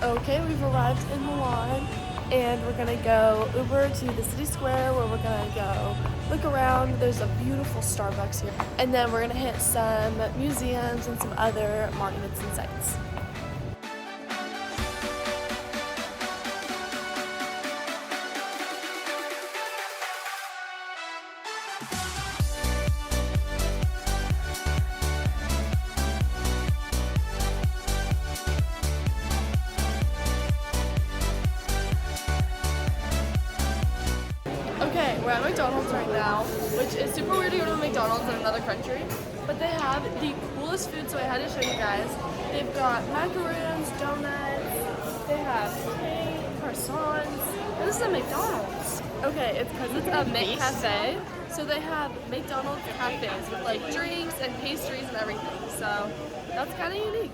Okay, we've arrived in Milan and we're gonna go Uber to the city square where we're gonna go look around. There's a beautiful Starbucks here. And then we're gonna hit some museums and some other monuments and sites. Okay, we're at McDonald's right now, which is super weird to go to a McDonald's in another country, but they have the coolest food, so I had to show you guys. They've got macaroons, donuts, they have cake, croissants. This is a McDonald's. Okay, it's because it's a McCafe, so they have McDonald's cafes with like drinks and pastries and everything, so that's kind of unique.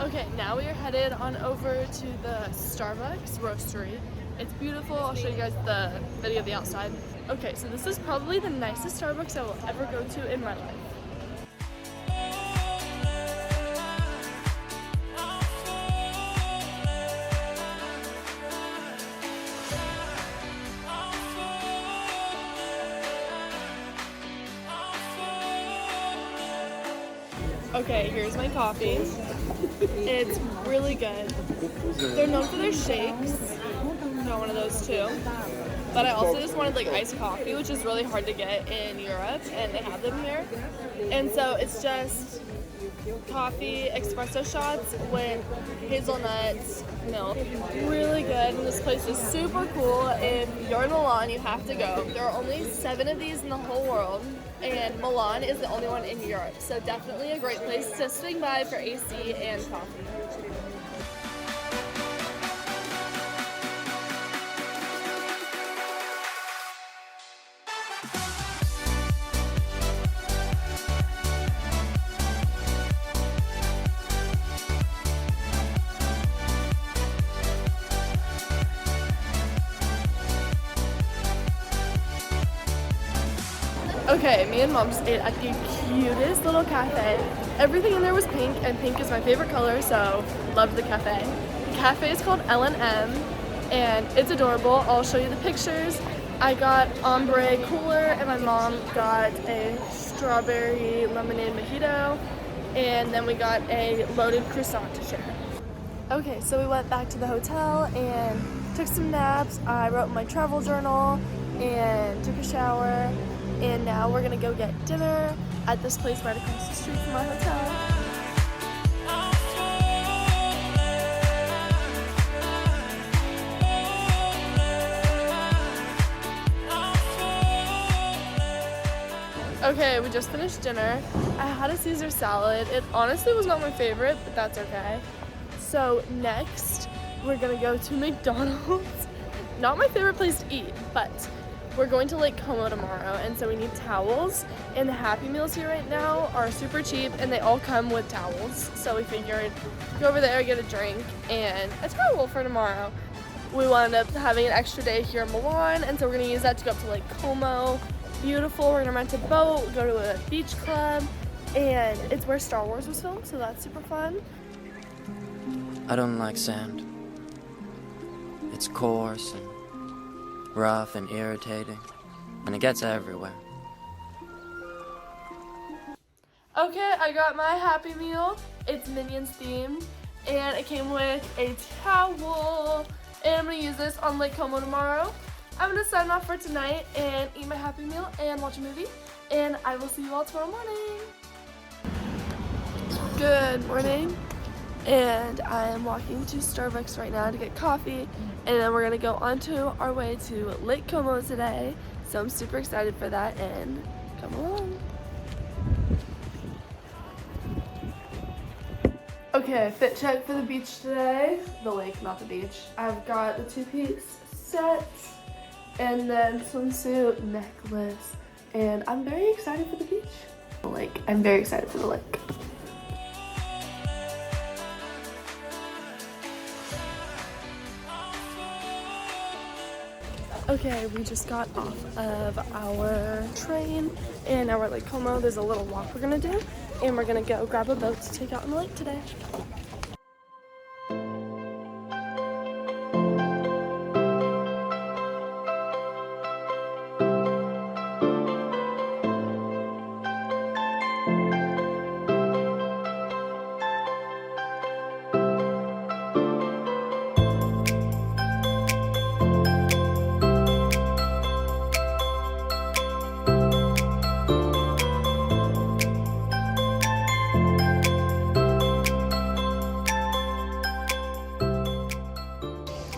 Okay, now we are headed on over to the Starbucks roastery. It's beautiful. I'll show you guys the video of the outside. Okay, so this is probably the nicest Starbucks I will ever go to in my life. Okay, here's my coffee. It's really good. They're known for their shakes. Got one of those too. But I also just wanted like iced coffee, which is really hard to get in Europe, and they have them here. And so it's just coffee, espresso shots with hazelnut milk. Really good, and this place is super cool. If you're in Milan, you have to go. There are only 7 of these in the whole world, and Milan is the only one in Europe. So definitely a great place to swing by for AC and coffee. Okay, me and Mom just ate at the cutest little cafe. Everything in there was pink, and pink is my favorite color, so loved the cafe. The cafe is called L&M, and it's adorable. I'll show you the pictures. I got ombre cooler, and my mom got a strawberry lemonade mojito, and then we got a loaded croissant to share. Okay, so we went back to the hotel and took some naps. I wrote my travel journal and took a shower. And now we're gonna go get dinner at this place right across the street from our hotel. Okay, we just finished dinner. I had a Caesar salad. It honestly was not my favorite, but that's okay. So next, we're gonna go to McDonald's. Not my favorite place to eat, but we're going to Lake Como tomorrow, and so we need towels, and the Happy Meals here right now are super cheap, and they all come with towels. So we figured go over there, get a drink, and a towel for tomorrow. We wound up having an extra day here in Milan, and so we're gonna use that to go up to Lake Como. Beautiful. We're gonna rent a boat, go to a beach club, and it's where Star Wars was filmed, so that's super fun. I don't like sand. It's coarse and rough and irritating, and it gets everywhere. Okay, I got my Happy Meal. It's Minions themed, and it came with a towel, and I'm gonna use this on Lake Como tomorrow. I'm gonna sign off for tonight and eat my Happy Meal and watch a movie, and I will see you all tomorrow morning. Good morning, and I am walking to Starbucks right now to get coffee, and then we're gonna go onto our way to Lake Como today, so I'm super excited for that, and come along. Okay, fit check for the beach today. The lake, not the beach. I've got the 2-piece set, and then swimsuit, necklace, and I'm very excited for the beach. I'm very excited for the lake. Okay, we just got off of our train and now we're at Lake Como. There's a little walk we're gonna do and we're gonna go grab a boat to take out on the lake today.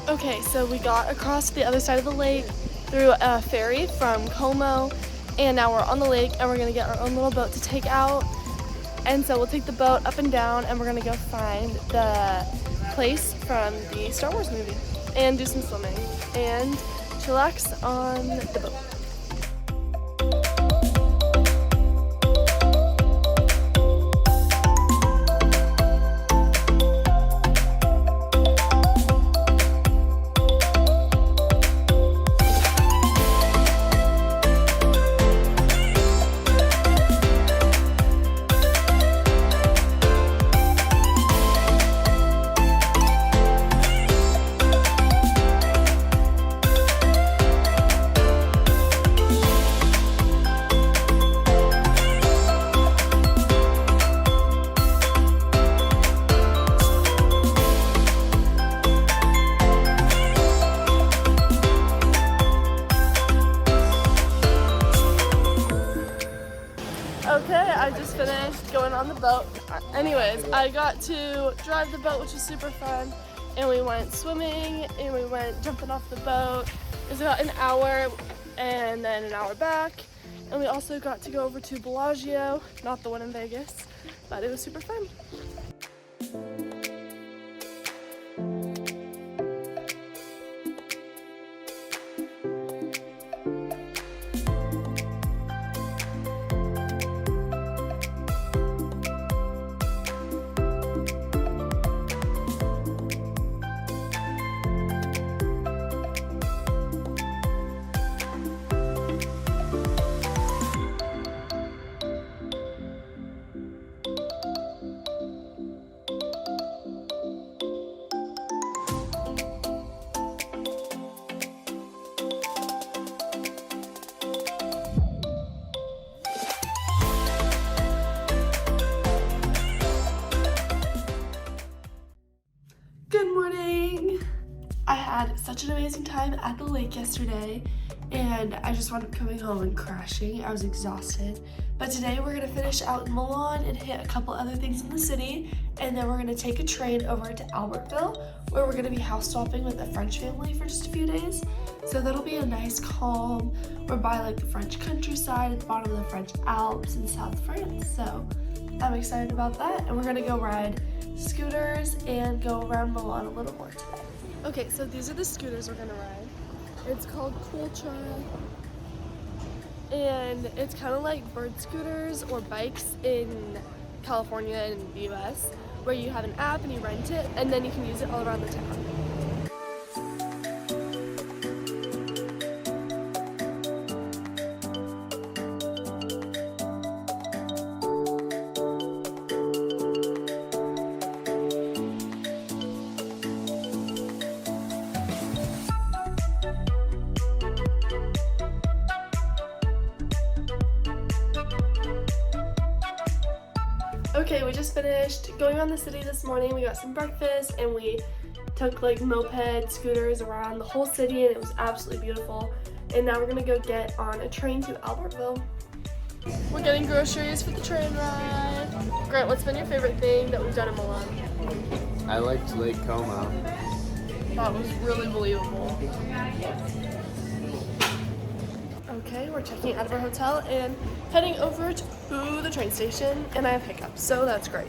Okay, so we got across the other side of the lake through a ferry from Como, and now we're on the lake and we're gonna get our own little boat to take out. And so we'll take the boat up and down and we're gonna go find the place from the Star Wars movie and do some swimming and chillax on the boat. Okay, I just finished going on the boat. Anyways, I got to drive the boat, which was super fun, and we went swimming and we went jumping off the boat. It was about an hour and then an hour back, and we also got to go over to Bellagio, not the one in Vegas, but it was super fun. Good morning! I had such an amazing time at the lake yesterday and I just wound up coming home and crashing. I was exhausted. But today we're gonna finish out in Milan and hit a couple other things in the city, and then we're gonna take a train over to Albertville where we're gonna be house swapping with a French family for just a few days. So that'll be a nice calm. We're by like the French countryside at the bottom of the French Alps in South France. So I'm excited about that, and we're gonna go ride scooters and go around Milan a little more today. Okay, so these are the scooters we're gonna ride. It's called Culture, and it's kind of like bird scooters or bikes in California and the US, where you have an app and you rent it, and then you can use it all around the town. Okay, we just finished going around the city this morning. We got some breakfast and we took like moped scooters around the whole city, and it was absolutely beautiful. And now we're gonna go get on a train to Albertville. We're getting groceries for the train ride. Grant, what's been your favorite thing that we've done in Milan? I liked Lake Como. That was really believable. Okay, we're checking out of our hotel and heading over to the train station, and I have hiccups, so that's great.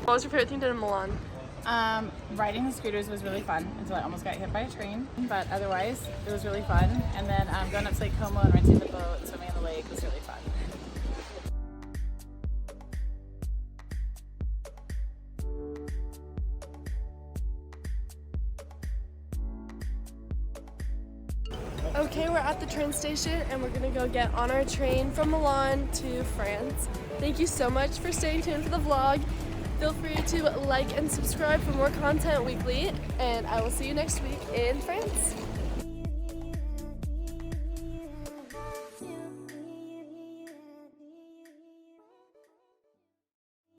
What was your favorite thing done in Milan? Riding the scooters was really fun until I almost got hit by a train, but otherwise it was really fun. And then going up to Lake Como and renting the boat and swimming in the lake was really fun. Okay, we're at the train station and we're gonna go get on our train from Milan to France. Thank you so much for staying tuned for the vlog. Feel free to like and subscribe for more content weekly, and I will see you next week in France.